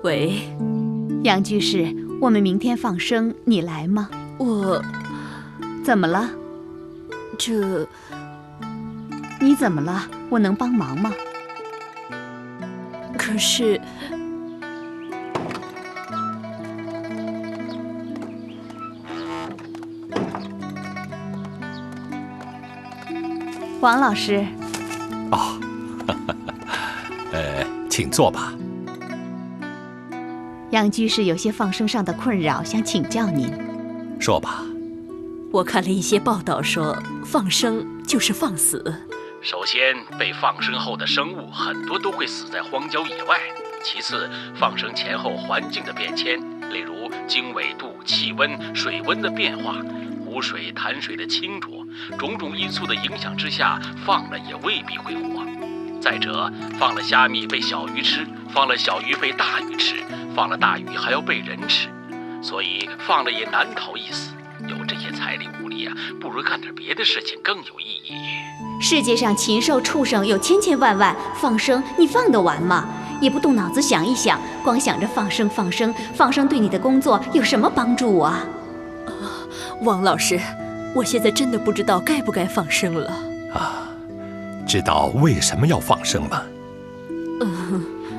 喂，杨居士，我们明天放生，你来吗？我怎么了？你怎么了？我能帮忙吗？可是王老师。哦，请坐吧。杨居士有些放生上的困扰，想请教您。说吧。我看了一些报道说，放生就是放死。首先，被放生后的生物很多都会死在荒郊野外。其次，放生前后环境的变迁，例如经纬度、气温、水温的变化，湖水、潭水的清浊，种种因素的影响之下，放了也未必会活。再者，放了虾米被小鱼吃，放了小鱼被大鱼吃，放了大鱼还要被人吃，所以放了也难逃一死。有这些财力物力啊，不如干点别的事情更有意义。世界上禽兽畜生有千千万万，放生你放得完吗？也不动脑子想一想，光想着放生放生放生，对你的工作有什么帮助啊？王老师，我现在真的不知道该不该放生了。知道为什么要放生吗？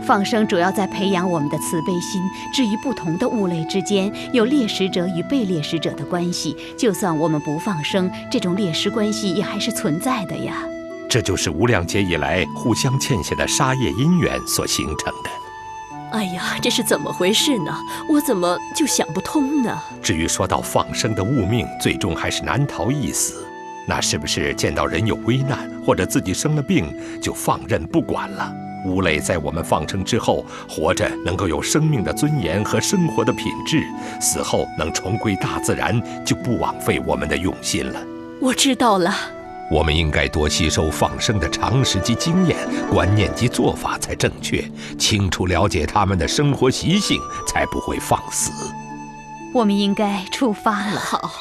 放生主要在培养我们的慈悲心。至于不同的物类之间有猎食者与被猎食者的关系，就算我们不放生，这种猎食关系也还是存在的呀。这就是无量劫以来互相欠下的杀业因缘所形成的。哎呀，这是怎么回事呢？我怎么就想不通呢？至于说到放生的物命，最终还是难逃一死，那是不是见到人有危难或者自己生了病就放任不管了？物类在我们放生之后，活着能够有生命的尊严和生活的品质，死后能重归大自然，就不枉费我们的用心了。我知道了。我们应该多吸收放生的常识及经验、观念及做法才正确，清楚了解他们的生活习性，才不会放死。我们应该出发了。好。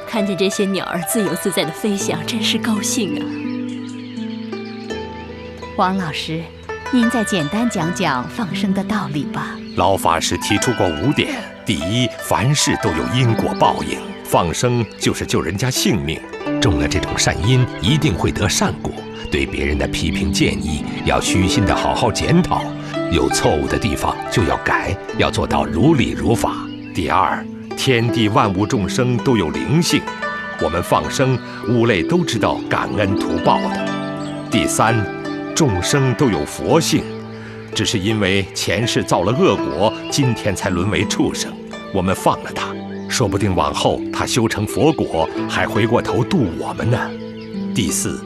看见这些鸟儿自由自在的飞翔，真是高兴啊！王老师，您再简单讲讲放生的道理吧。老法师提出过5点：第一，凡事都有因果报应，放生就是救人家性命，种了这种善因，一定会得善果。对别人的批评建议，要虚心的好好检讨，有错误的地方就要改，要做到如理如法。第二，天地万物众生都有灵性，我们放生，物类都知道感恩图报的。第三，众生都有佛性，只是因为前世造了恶果，今天才沦为畜生。我们放了他，说不定往后他修成佛果，还回过头度我们呢。第四，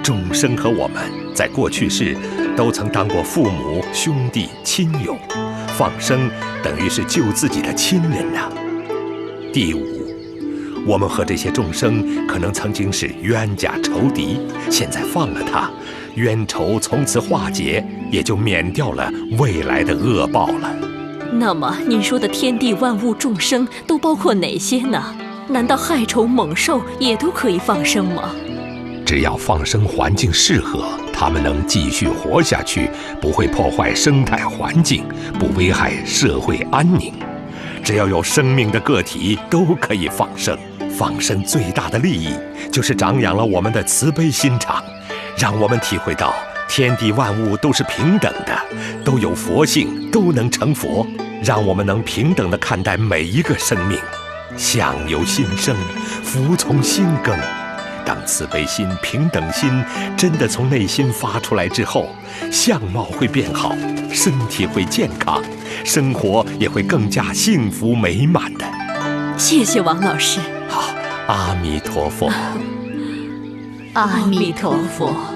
众生和我们在过去世都曾当过父母、兄弟、亲友，放生等于是救自己的亲人呐。第五，我们和这些众生可能曾经是冤家仇敌，现在放了他，冤仇从此化解，也就免掉了未来的恶报了。那么您说的天地万物众生都包括哪些呢？难道害虫猛兽也都可以放生吗？只要放生环境适合，它们能继续活下去，不会破坏生态环境，不危害社会安宁。只要有生命的个体都可以放生。放生最大的利益就是长养了我们的慈悲心肠，让我们体会到天地万物都是平等的，都有佛性，都能成佛，让我们能平等地看待每一个生命。相由心生，福从心耕。当慈悲心、平等心真的从内心发出来之后，相貌会变好，身体会健康，生活也会更加幸福美满的。谢谢王老师。好，阿弥陀佛。阿弥陀佛。